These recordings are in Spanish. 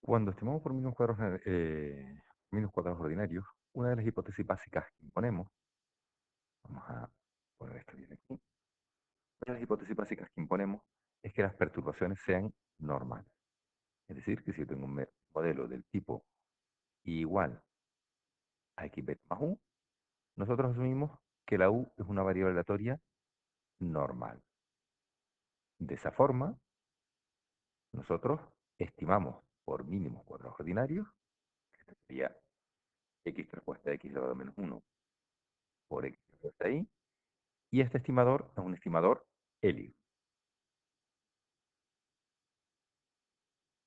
Cuando estimamos por mínimos cuadrados ordinarios, una de las hipótesis básicas que imponemos, vamos a poner esto bien aquí, una de las hipótesis básicas que imponemos es que las perturbaciones sean normales. Es decir, que si yo tengo un modelo del tipo igual a x beta más u, nosotros asumimos que la u es una variable aleatoria normal. De esa forma, nosotros estimamos por mínimos cuadrados ordinarios, que esto sería x traspuesta de x elevado a menos 1 por x traspuesta y, y este estimador es un estimador Helio,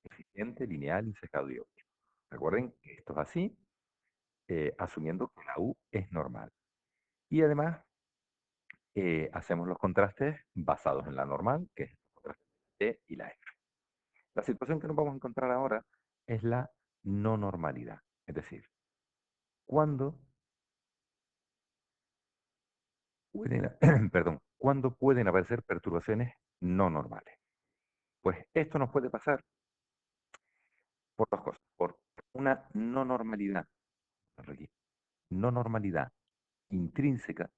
eficiente, lineal y sesgado dióptrico. Recuerden que esto es así, asumiendo que la U es normal. Y además, hacemos los contrastes basados en la normal, que es el contraste de T y la F. La situación que nos vamos a encontrar ahora es la no normalidad. Es decir, ¿cuándo pueden, perdón, ¿cuándo pueden aparecer perturbaciones no normales? Pues esto nos puede pasar por dos cosas. Por una no normalidad, no normalidad intrínseca.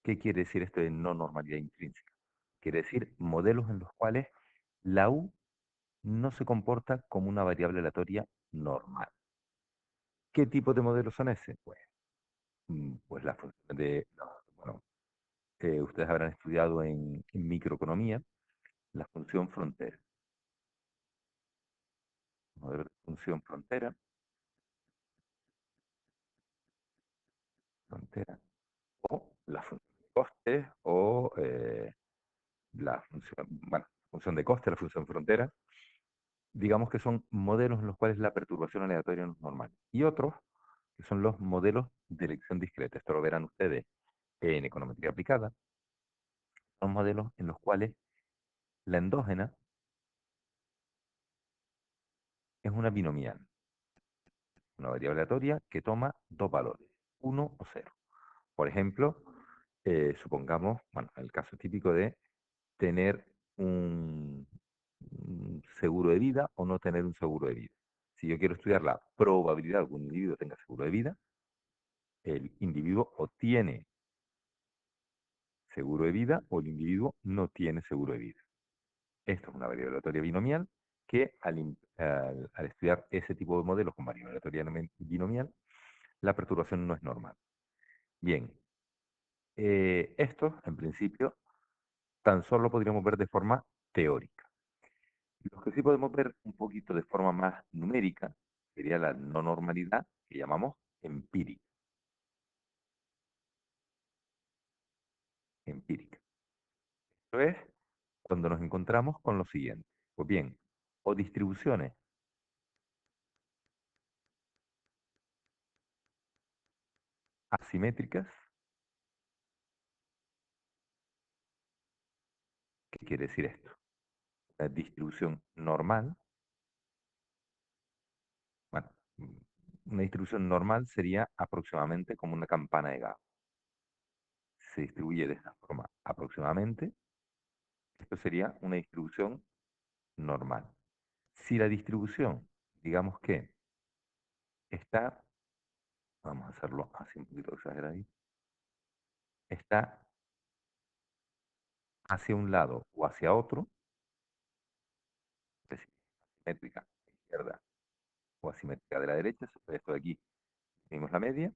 ¿Qué quiere decir esto de no normalidad intrínseca? Quiere decir modelos en los cuales la U no se comporta como una variable aleatoria normal. ¿Qué tipo de modelos son ese? Pues la función de, no, bueno, ustedes habrán estudiado en microeconomía la función frontera. Modelo de función frontera, frontera, o la función de costes, o la función, bueno, función de coste, la función frontera, digamos que son modelos en los cuales la perturbación aleatoria no es normal. Y otros, que son los modelos de elección discreta. Esto lo verán ustedes en econometría aplicada. Son modelos en los cuales la endógena es una binomial, una variable aleatoria que toma dos valores, uno o cero. Por ejemplo, supongamos, bueno, el caso típico de tener un seguro de vida o no tener un seguro de vida. Si yo quiero estudiar la probabilidad de que un individuo tenga seguro de vida, el individuo o tiene seguro de vida o el individuo no tiene seguro de vida. Esto es una variable aleatoria binomial que al estudiar ese tipo de modelos con variable aleatoria binomial, la perturbación no es normal. Bien, esto en principio tan solo podríamos ver de forma teórica. Lo que sí podemos ver un poquito de forma más numérica sería la no normalidad que llamamos empírica. Empírica. Esto es cuando nos encontramos con lo siguiente. Pues bien, o distribuciones asimétricas. ¿Qué quiere decir esto? La distribución normal, bueno, una distribución normal sería aproximadamente como una campana de Gauss. Se distribuye de esta forma aproximadamente. Esto sería una distribución normal. Si la distribución, digamos que está, vamos a hacerlo así un poquito exagerado, está hacia un lado o hacia otro, es decir, asimétrica a la izquierda o asimétrica de la derecha, esto de aquí, tenemos la media,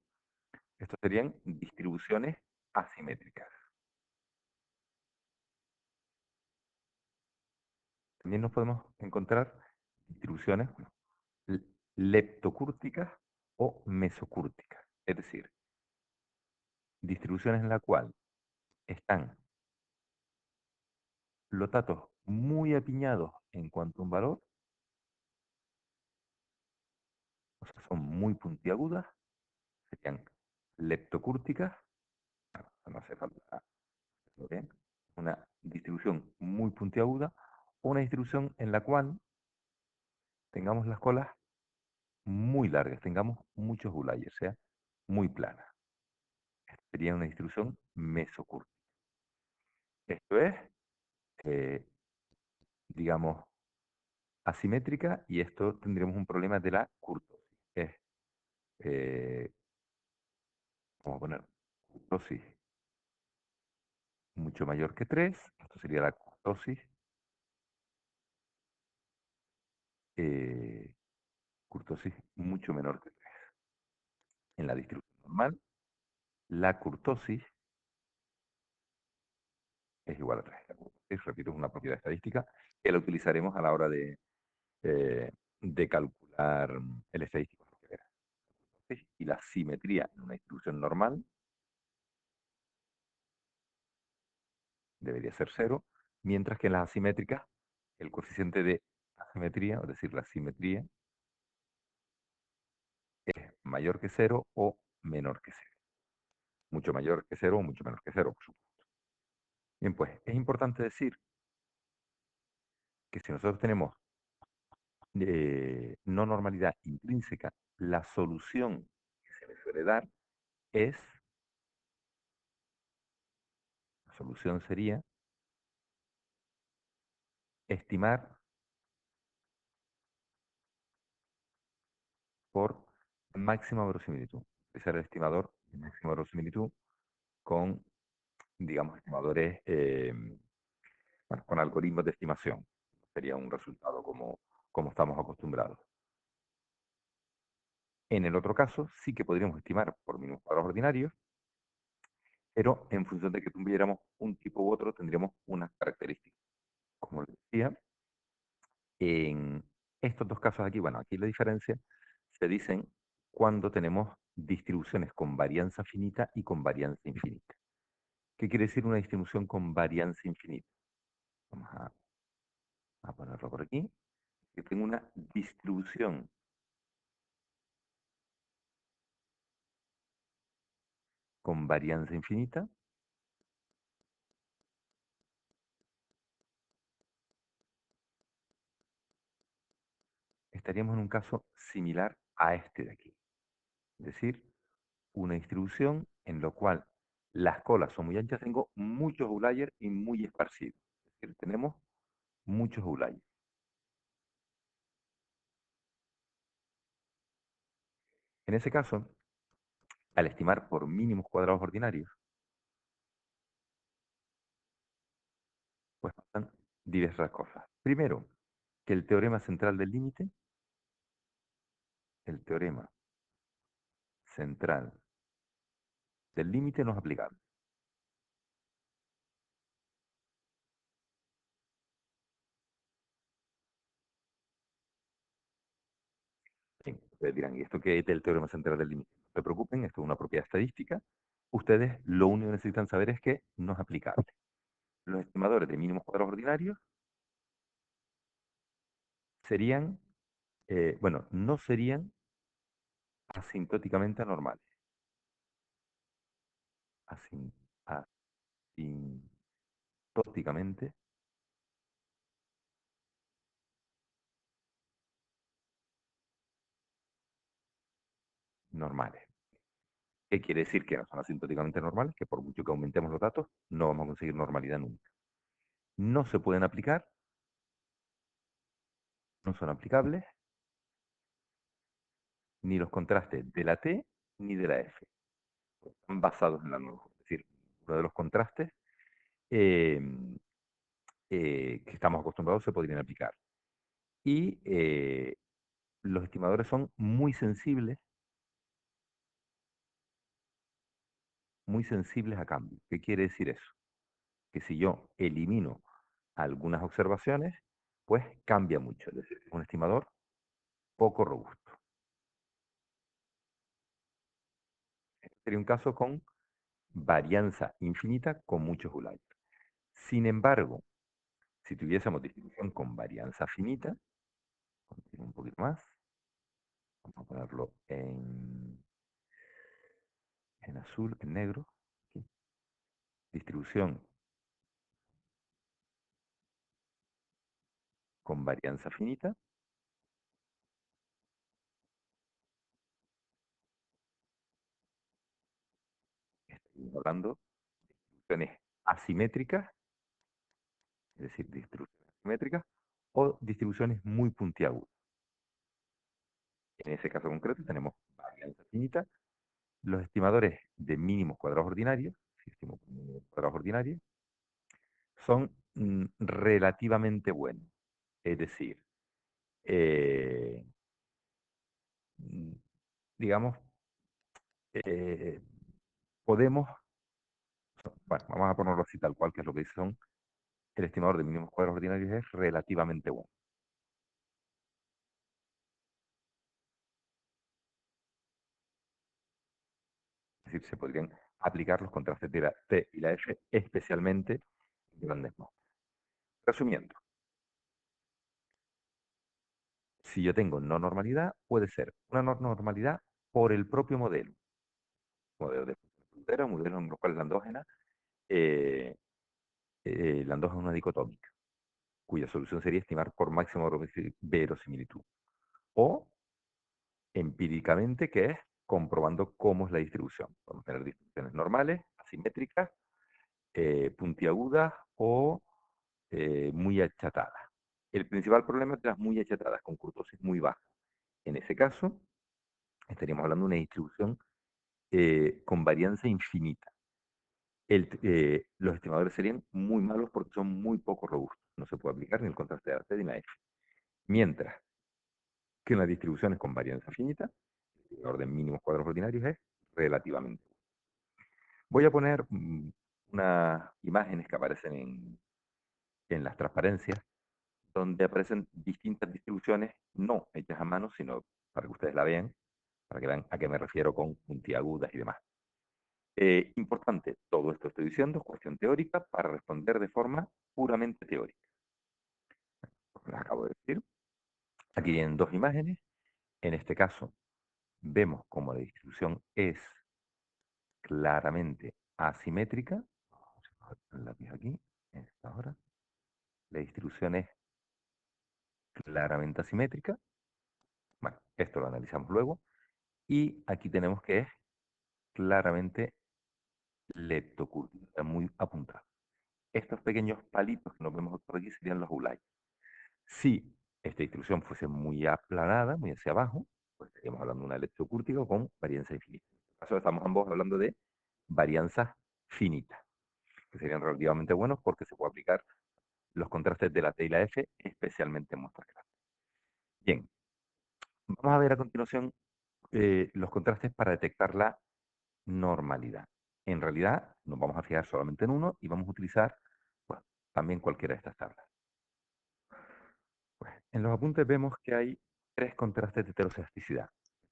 estos serían distribuciones asimétricas. También nos podemos encontrar distribuciones bueno, leptocúrticas o mesocúrticas, es decir, distribuciones en la cual están los datos muy apiñados en cuanto a un valor, o sea, son muy puntiagudas, serían leptocúrticas, no hace falta hacerlo bien, una distribución muy puntiaguda, o una distribución en la cual tengamos las colas muy largas, tengamos muchos outliers, o sea, muy planas. Sería una distribución mesocúrtica. Esto es, eh, digamos, asimétrica y esto tendríamos un problema de la kurtosis. Es, eh, vamos a poner kurtosis mucho mayor que 3. Esto sería la eh, kurtosis mucho menor que 3. En la distribución normal, la kurtosis es igual a 3. La kurtosis, repito, es una propiedad estadística que la utilizaremos a la hora eh, de calcular el estadístico que verá. Y la simetría en una distribución normal debería ser 0, mientras que en las asimétricas el coeficiente de asimetría, es decir, la simetría, es mayor que 0 o menor que 0. Mucho mayor que 0 o mucho menor que 0, por supuesto. Bien, pues es importante decir que si nosotros tenemos no normalidad intrínseca, la solución que se le suele dar es, la solución sería estimar por máxima verosimilitud. Utilizar el estimador de máxima verosimilitud con, digamos, estimadores, bueno, con algoritmos de estimación. Sería un resultado como estamos acostumbrados. En el otro caso, sí que podríamos estimar por mínimos cuadrados ordinarios, pero en función de que tuviéramos un tipo u otro, tendríamos unas características. Como les decía, en estos dos casos aquí, bueno, aquí la diferencia se dicen cuando tenemos distribuciones con varianza finita y con varianza infinita. ¿Qué quiere decir una distribución con varianza infinita? Vamos a ponerlo por aquí. Que tengo una distribución con varianza infinita, estaríamos en un caso similar a este de aquí. Es decir, una distribución en la cual las colas son muy anchas, tengo muchos outliers y muy esparcidos. Es decir, tenemos muchos outliers. En ese caso, al estimar por mínimos cuadrados ordinarios, pues pasan diversas cosas. Primero, que el teorema central del límite, el teorema central del límite no es aplicable. Bien, ustedes dirán, ¿y esto qué es el teorema central del límite? No se preocupen, esto es una propiedad estadística. Ustedes lo único que necesitan saber es que no es aplicable. Los estimadores de mínimos cuadrados ordinarios serían, bueno, no serían asintóticamente anormales. Asin- Asintóticamente normales. ¿Qué quiere decir que no son asintóticamente normales? Que por mucho que aumentemos los datos, no vamos a conseguir normalidad nunca. No se pueden aplicar, no son aplicables, ni los contrastes de la T ni de la F. Están basados en la norma. Es decir, uno de los contrastes eh, que estamos acostumbrados se podrían aplicar. Y los estimadores son muy sensibles a cambio. ¿Qué quiere decir eso? Que si yo elimino algunas observaciones, pues cambia mucho. Es decir, es un estimador poco robusto. Este sería un caso con varianza infinita con muchos outliers. Sin embargo, si tuviésemos distribución con varianza finita, un poquito más, vamos a ponerlo en azul, en negro, aquí. Distribución con varianza finita, estoy hablando de distribuciones asimétricas, es decir, distribuciones asimétricas, o distribuciones muy puntiagudas. En ese caso concreto tenemos varianza finita, los estimadores de mínimos cuadrados ordinarios, si estimo por mínimos cuadrados ordinarios, son relativamente buenos. Es decir, eh, mm, digamos, eh, podemos, bueno, vamos a ponerlo así tal cual, que es lo que son, el estimador de mínimos cuadrados ordinarios es relativamente bueno. Es decir, se podrían aplicar los contrastes de la T y la F, especialmente en grandes muestras. Resumiendo, si yo tengo no normalidad, puede ser una no normalidad por el propio modelo de frontera, modelo en el cual la endógena, eh, la endógena es una dicotómica, cuya solución sería estimar por máximo verosimilitud. O empíricamente, que es comprobando cómo es la distribución. Podemos tener distribuciones normales, asimétricas, puntiagudas o muy achatadas. El principal problema es las muy achatadas, con kurtosis muy baja. En ese caso, estaríamos hablando de una distribución con varianza infinita. Los estimadores serían muy malos porque son muy poco robustos. No se puede aplicar ni el contraste de Arted ni la F. Mientras que en las distribuciones con varianza finita, el orden mínimos cuadros ordinarios es relativamente. Voy a poner unas imágenes que aparecen en las transparencias, donde aparecen distintas distribuciones, no hechas a mano, sino para que ustedes la vean, para que vean a qué me refiero con puntiagudas y demás. Importante, todo esto estoy diciendo, es cuestión teórica para responder de forma puramente teórica. Como les acabo de decir, aquí tienen dos imágenes. En este caso, vemos como la distribución es claramente asimétrica. Vamos a poner el lápiz aquí, en esta hora. La distribución es claramente asimétrica. Bueno, esto lo analizamos luego. Y aquí tenemos que es claramente leptocúrtica, está muy apuntada. Estos pequeños palitos que nos vemos por aquí serían los outliers. Si esta distribución fuese muy aplanada, muy hacia abajo, pues estaríamos hablando de una leptocúrtica con varianza infinita. En este caso estamos ambos hablando de varianzas finitas, que serían relativamente buenos porque se puede aplicar los contrastes de la T y la F, especialmente en muestras grandes. Bien, vamos a ver a continuación los contrastes para detectar la normalidad. En realidad, nos vamos a fijar solamente en uno y vamos a utilizar pues, también cualquiera de estas tablas. Pues, en los apuntes vemos que hay tres contrastes de heterocesticidad: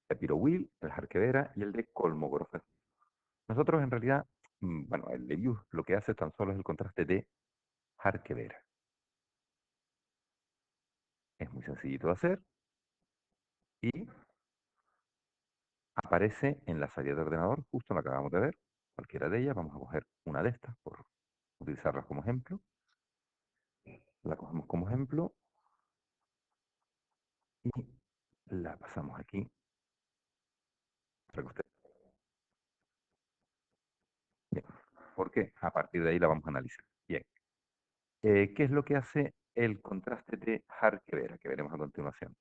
el Piro-Wheel, el Harkevera y el de Kolmogorov. Nosotros en realidad, bueno, el de View lo que hace tan solo es el contraste de Harkevera. Es muy sencillito de hacer y aparece en la salida de ordenador, justo en la que acabamos de ver, cualquiera de ellas. Vamos a coger una de estas por utilizarlas como ejemplo. La cogemos como ejemplo y la pasamos aquí para que ustedes. Bien, porque a partir de ahí la vamos a analizar. Bien, ¿qué es lo que hace el contraste de Harkevera, que veremos a continuación?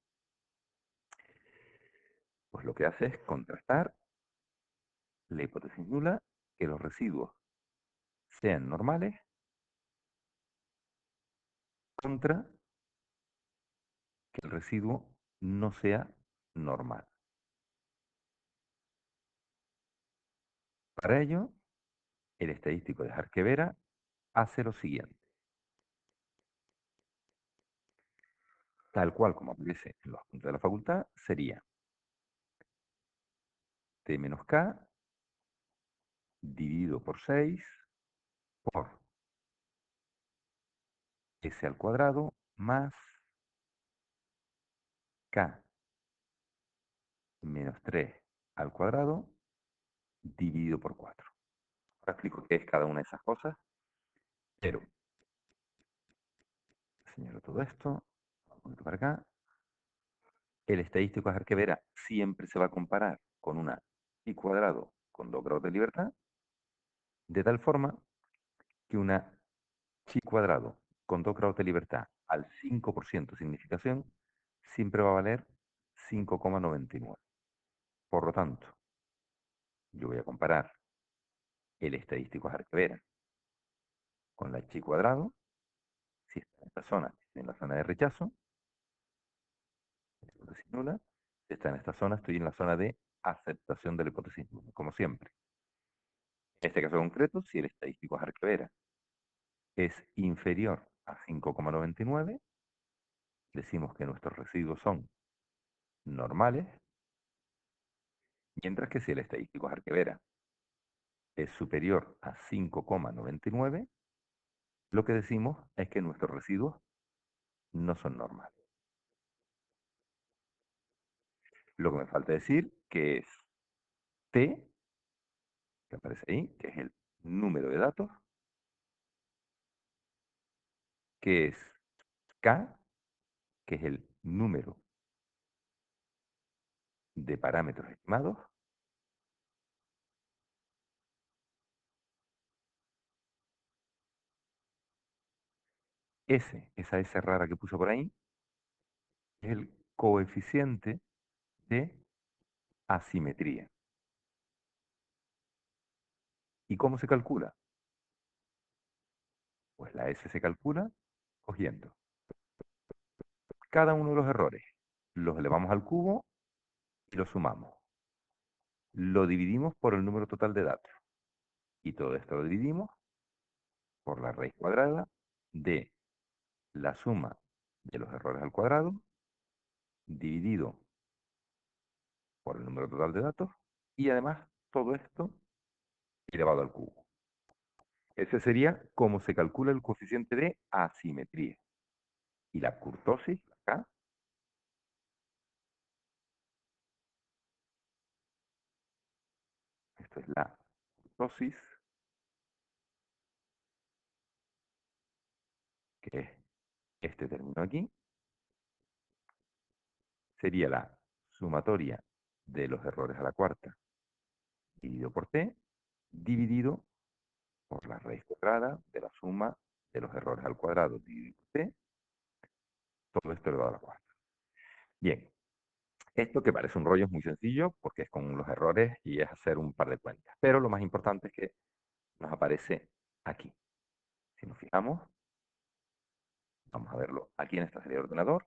Pues lo que hace es contrastar la hipótesis nula, que los residuos sean normales, contra que el residuo no sea normal. Para ello, el estadístico de Harkevera hace lo siguiente. Tal cual como aparece en los puntos de la facultad, sería T menos K dividido por 6 por S al cuadrado más K menos 3 al cuadrado dividido por 4. Ahora explico qué es cada una de esas cosas, pero señalo todo esto, un poquito para acá. El estadístico de Arquevera siempre se va a comparar con una I cuadrado con 2 grados de libertad, de tal forma que una chi cuadrado con 2 grados de libertad al 5% de significación, siempre va a valer 5,99. Por lo tanto, yo voy a comparar el estadístico Arquevera con la chi cuadrado. Si está en esta zona, estoy en la zona de rechazo, hipótesis nula. Si está en esta zona, estoy en la zona de aceptación de la hipótesis nula, como siempre. En este caso concreto, si el estadístico Arquevera es inferior a 5,99, decimos que nuestros residuos son normales, mientras que si el estadístico Arquevera es superior a 5,99, lo que decimos es que nuestros residuos no son normales. Lo que me falta decir que es T, que aparece ahí, que es el número de datos, que es K, que es el número de parámetros estimados, S, esa S rara que puso por ahí, es el coeficiente de asimetría. ¿Y cómo se calcula? Pues la S se calcula cogiendo cada uno de los errores, los elevamos al cubo y los sumamos. Lo dividimos por el número total de datos. Y todo esto lo dividimos por la raíz cuadrada de la suma de los errores al cuadrado dividido por el número total de datos y además todo esto elevado al cubo. Ese sería cómo se calcula el coeficiente de asimetría. Y la kurtosis, acá, esto es la kurtosis, que es este término aquí, sería la sumatoria de los errores a la cuarta dividido por t, dividido por la raíz cuadrada de la suma de los errores al cuadrado dividido por t, todo esto elevado a la cuarta. Bien, esto que parece un rollo es muy sencillo porque es con los errores y es hacer un par de cuentas. Pero lo más importante es que nos aparece aquí. Si nos fijamos, vamos a verlo aquí en esta serie de ordenador,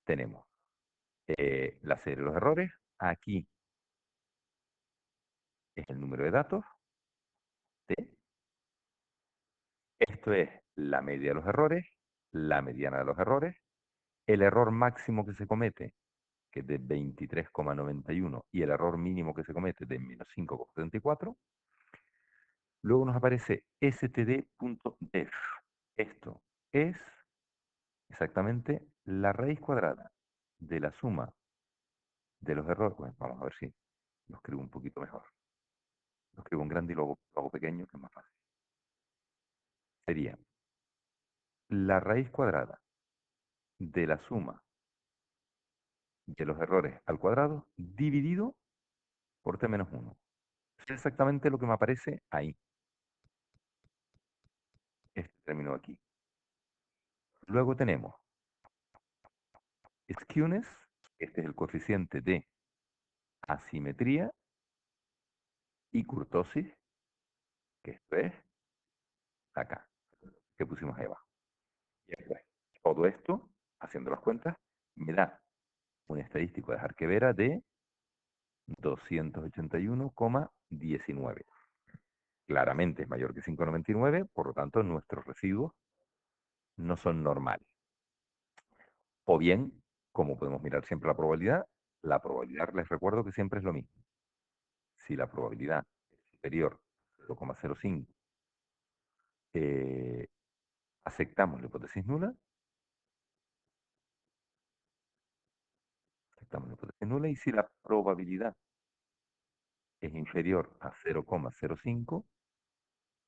tenemos la serie de los errores, aquí es el número de datos, t, esto es la media de los errores, la mediana de los errores, el error máximo que se comete, que es de 23,91, y el error mínimo que se comete de menos 5,74. Luego nos aparece std.def. Esto es exactamente la raíz cuadrada de la suma de los errores. Bueno, vamos a ver si lo escribo un poquito mejor. Lo escribo en grande y lo hago pequeño, que es más fácil. Sería la raíz cuadrada de la suma de los errores al cuadrado dividido por t menos 1. Es exactamente lo que me aparece ahí, este término aquí. Luego tenemos skewness, este es el coeficiente de asimetría, y kurtosis, que esto es acá, que pusimos ahí abajo. Y después, todo esto, haciendo las cuentas, me da un estadístico de Arquevera de 281,19. Claramente es mayor que 5,99, por lo tanto nuestros residuos no son normales. O bien, como podemos mirar siempre la probabilidad les recuerdo que siempre es lo mismo. Si la probabilidad es superior a 0,05, eh, aceptamos la hipótesis nula, y si la probabilidad es inferior a 0,05,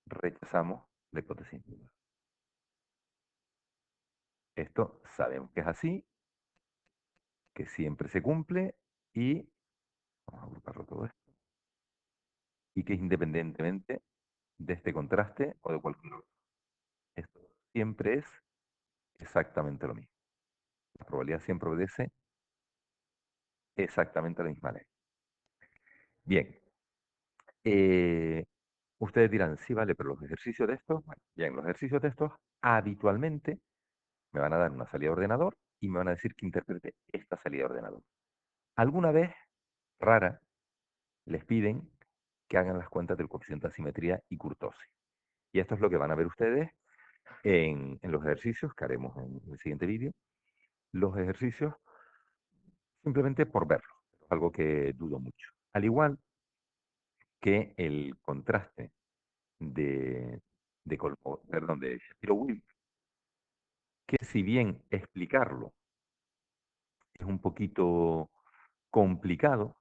rechazamos la hipótesis nula. Esto sabemos que es así, que siempre se cumple y, vamos a agruparlo todo esto, y que es independientemente de este contraste o de cualquier otro. Esto siempre es exactamente lo mismo. La probabilidad siempre obedece exactamente a la misma ley. Bien, eh, ustedes dirán, sí, vale, pero los ejercicios de estos, bueno, bien, los ejercicios de estos habitualmente me van a dar una salida de ordenador y me van a decir que interprete esta salida de ordenador. Alguna vez, rara, les piden que hagan las cuentas del coeficiente de asimetría y kurtosis. Y esto es lo que van a ver ustedes en los ejercicios que haremos en el siguiente vídeo. Los ejercicios simplemente por verlos, es algo que dudo mucho. Al igual que el contraste de, de Shapiro-Wilk, que si bien explicarlo es un poquito complicado,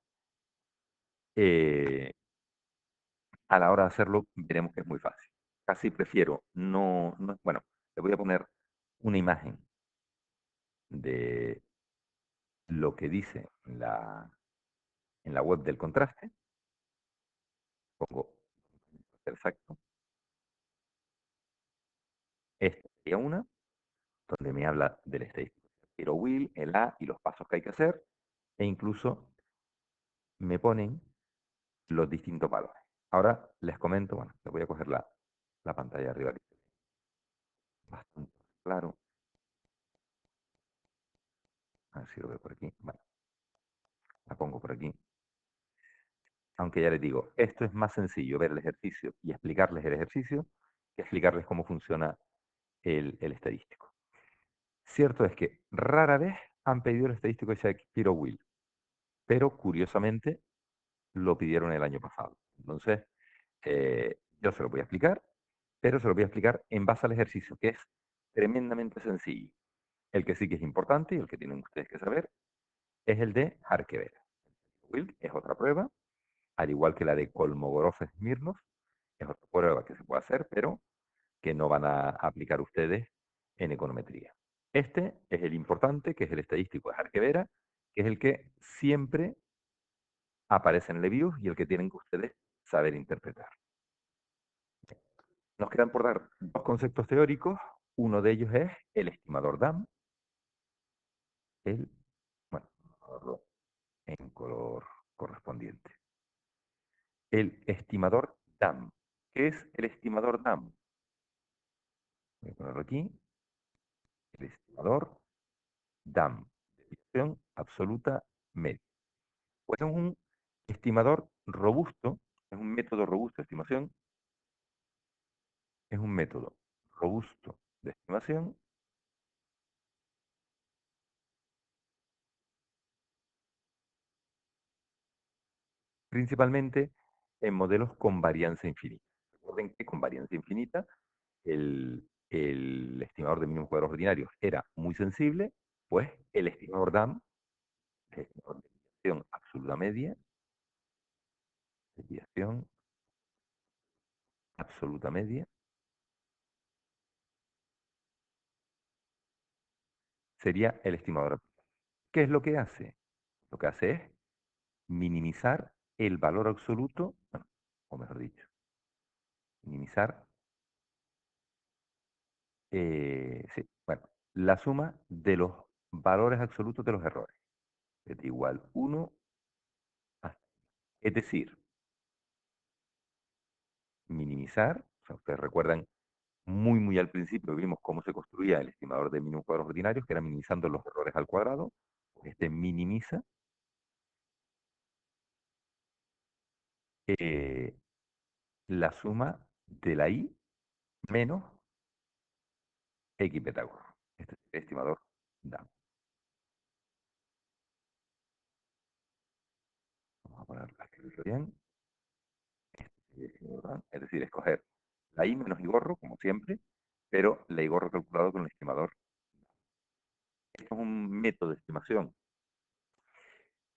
eh, a la hora de hacerlo veremos que es muy fácil. Casi prefiero bueno, le voy a poner una imagen de lo que dice en la web del contraste, pongo exacto, esta sería una, donde me habla del estadístico Shapiro Will, el A y los pasos que hay que hacer, e incluso me ponen los distintos valores. Ahora les comento, bueno, les voy a coger la pantalla de arriba, que es bastante claro. A ver si lo veo por aquí. Bueno, la pongo por aquí. Aunque ya les digo, esto es más sencillo, ver el ejercicio y explicarles el ejercicio, que explicarles cómo funciona el estadístico. Cierto es que rara vez han pedido el estadístico de Shapiro-Wilk, pero curiosamente lo pidieron el año pasado. Entonces, yo se lo voy a explicar, pero se lo voy a explicar en base al ejercicio, que es tremendamente sencillo. El que sí que es importante y el que tienen ustedes que saber es el de Harkever. Wilk es otra prueba, al igual que la de Kolmogorov-Smirnov, es otra prueba que se puede hacer, pero que no van a aplicar ustedes en econometría. Este es el importante, que es el estadístico de Harkevera, que es el que siempre aparece en el review y el que tienen que ustedes saber interpretar. Nos quedan por dar dos conceptos teóricos. Uno de ellos es el estimador DAM, el, bueno, en color correspondiente. El estimador DAM. ¿Qué es el estimador DAM? Voy a ponerlo aquí. El estimador DAM, desviación absoluta media. Pues es un estimador robusto, es un método robusto de estimación, es un método robusto de estimación, principalmente en modelos con varianza infinita. Recuerden que con varianza infinita el estimador de mínimos cuadrados ordinarios era muy sensible, pues el estimador DAM, el estimador de desviación absoluta media, desviación absoluta media, sería el estimador. ¿Qué es lo que hace? Lo que hace es minimizar el valor absoluto, bueno, o mejor dicho, minimizar, sí, bueno, la suma de los valores absolutos de los errores. Es igual 1 a... Es decir, minimizar, o sea, ustedes recuerdan muy al principio vimos cómo se construía el estimador de mínimos cuadrados ordinarios, que era minimizando los errores al cuadrado. Este minimiza eh, la suma de la i menos x Pitágoras. Este es el estimador DAM. Vamos a ponerlo, a escribirlo bien. Es decir, escoger la i menos igorro, como siempre, pero la igorro calculado con el estimador. Esto es un método de estimación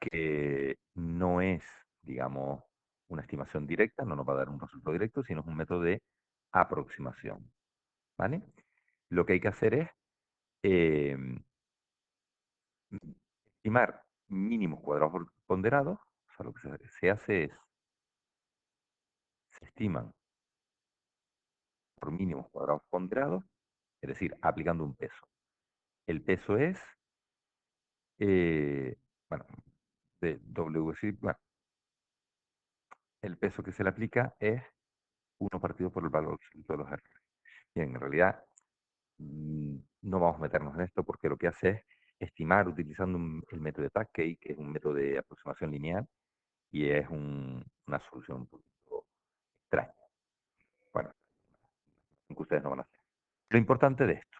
que no es, digamos, una estimación directa, no nos va a dar un resultado directo, sino es un método de aproximación. ¿Vale? Lo que hay que hacer es eh, estimar mínimos cuadrados ponderados. O sea, lo que se hace es, se estiman por mínimos cuadrados ponderados, es decir, aplicando un peso. El peso es, eh, bueno, de W, sí, bueno, el peso que se le aplica es uno partido por el valor absoluto de los errores. Bien, en realidad no vamos a meternos en esto porque lo que hace es estimar utilizando el método de Takei, que es un método de aproximación lineal y es una solución un poquito extraña. Bueno, que ustedes no van a hacer. Lo importante de esto,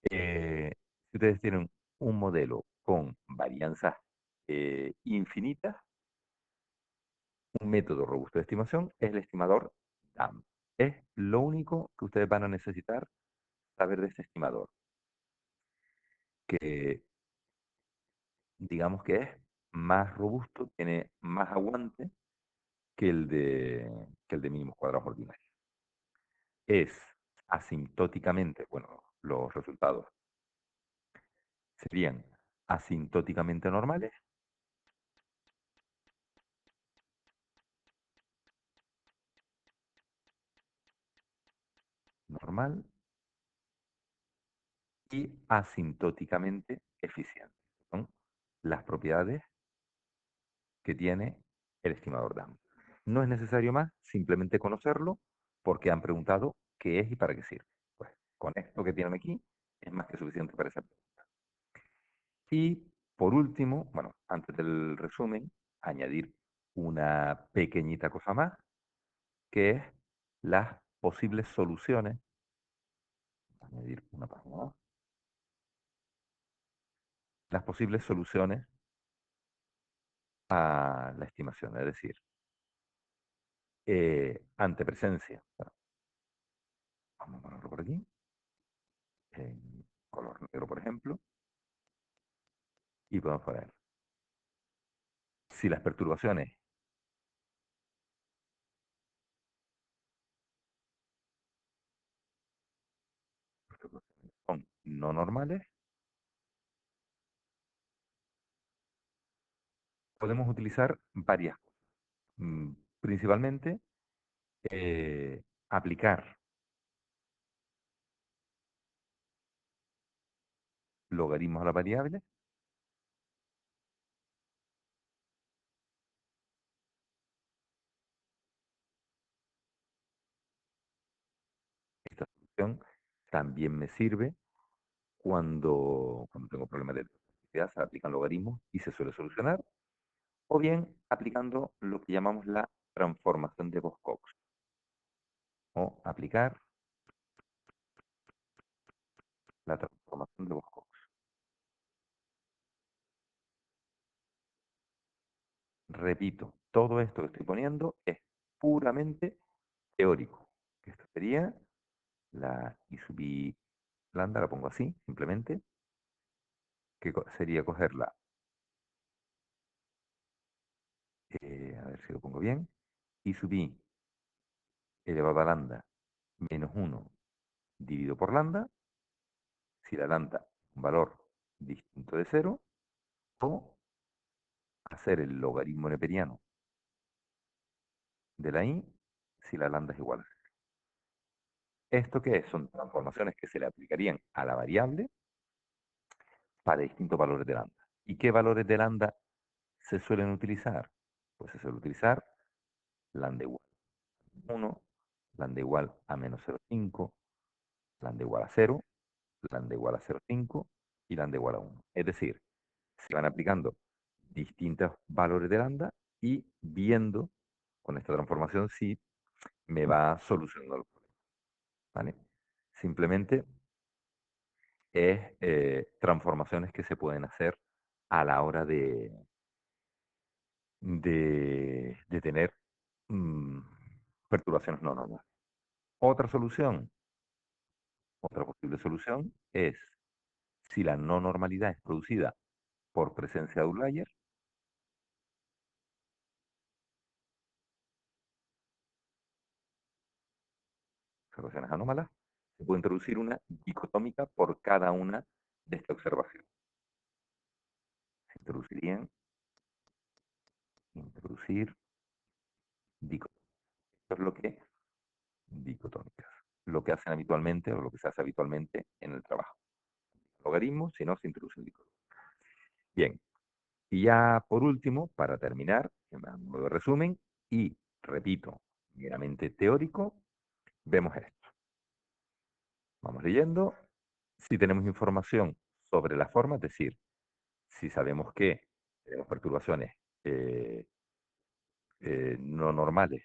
si ustedes tienen un modelo con varianzas infinitas, un método robusto de estimación es el estimador DAM. Es lo único que ustedes van a necesitar saber de este estimador, que digamos que es más robusto, tiene más aguante que el de mínimos cuadrados ordinarios. Es asintóticamente, bueno, los resultados serían asintóticamente normales, normal y asintóticamente eficiente. Son las propiedades que tiene el estimador DAM. No es necesario más, simplemente conocerlo porque han preguntado qué es y para qué sirve. Pues con esto que tienen aquí es más que suficiente para esa pregunta. Y por último, bueno, antes del resumen, añadir una pequeñita cosa más, que es las posibles soluciones. Añadir una página más. Las posibles soluciones a la estimación, es decir, ante presencia, bueno, vamos a ponerlo por aquí, en color negro, por ejemplo, y podemos poner, si las perturbaciones son no normales, podemos utilizar varias cosas. Principalmente, aplicar logaritmos a la variable. Esta solución también me sirve cuando tengo problemas de electricidad, se aplican logaritmos y se suele solucionar, o bien aplicando lo que llamamos la transformación de Box-Cox, o aplicar la transformación de Box-Cox. Repito, todo esto que estoy poniendo es puramente teórico. Esto sería la I sub i lambda, la pongo así, simplemente, que sería cogerla, a ver si lo pongo bien, I sub i elevado a lambda menos 1 dividido por lambda, si la lambda es un valor distinto de cero, o hacer el logaritmo neperiano de la i si la lambda es igual a cero. ¿Esto qué es? Son transformaciones que se le aplicarían a la variable para distintos valores de lambda. ¿Y qué valores de lambda se suelen utilizar? Pues se suele utilizar lambda igual a 1, lambda igual a menos 0,5, lambda igual a 0, lambda igual a 0,5 y lambda igual a 1. Es decir, se van aplicando distintos valores de lambda y viendo con esta transformación si me va solucionando el problema. ¿Vale? Simplemente es transformaciones que se pueden hacer a la hora de tener mm, perturbaciones no normales. Otra solución, otra posible solución es si la no normalidad es producida por presencia de outlier, observaciones anómalas, se puede introducir una dicotómica por cada una de estas observaciones. Se introducirían, introducir dicotómicas. Esto es lo que dicotómicas. Lo que hacen habitualmente o lo que se hace habitualmente en el trabajo. logaritmo, si no se introduce el dígito. Bien, y ya por último, para terminar, en modo de resumen, y repito, meramente teórico, vemos esto. Vamos leyendo. Si tenemos información sobre la forma, es decir, si sabemos que tenemos perturbaciones eh, no normales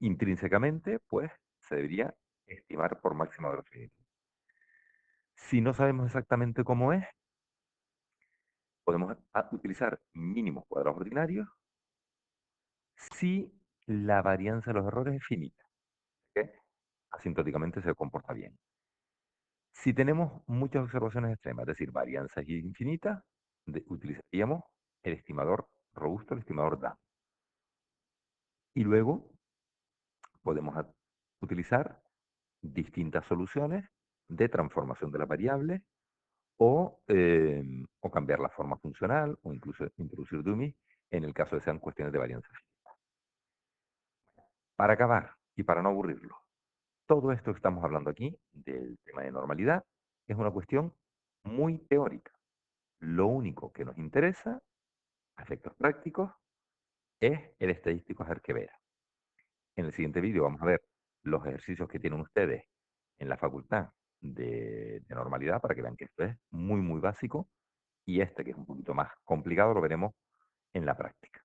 intrínsecamente, pues se debería estimar por máxima de referencia. Si no sabemos exactamente cómo es, podemos utilizar mínimos cuadrados ordinarios si la varianza de los errores es finita, que asintóticamente se comporta bien. Si tenemos muchas observaciones extremas, es decir, varianzas infinitas, utilizaríamos el estimador robusto, el estimador DAM. Y luego podemos utilizar distintas soluciones de transformación de las variables o cambiar la forma funcional o incluso introducir dummies en el caso de sean cuestiones de varianza. Para acabar y para no aburrirlo, todo esto que estamos hablando aquí del tema de normalidad es una cuestión muy teórica. Lo único que nos interesa, a efectos prácticos, es el estadístico Arquevera. En el siguiente vídeo vamos a ver los ejercicios que tienen ustedes en la facultad de normalidad para que vean que esto es muy, muy básico y este, que es un poquito más complicado, lo veremos en la práctica.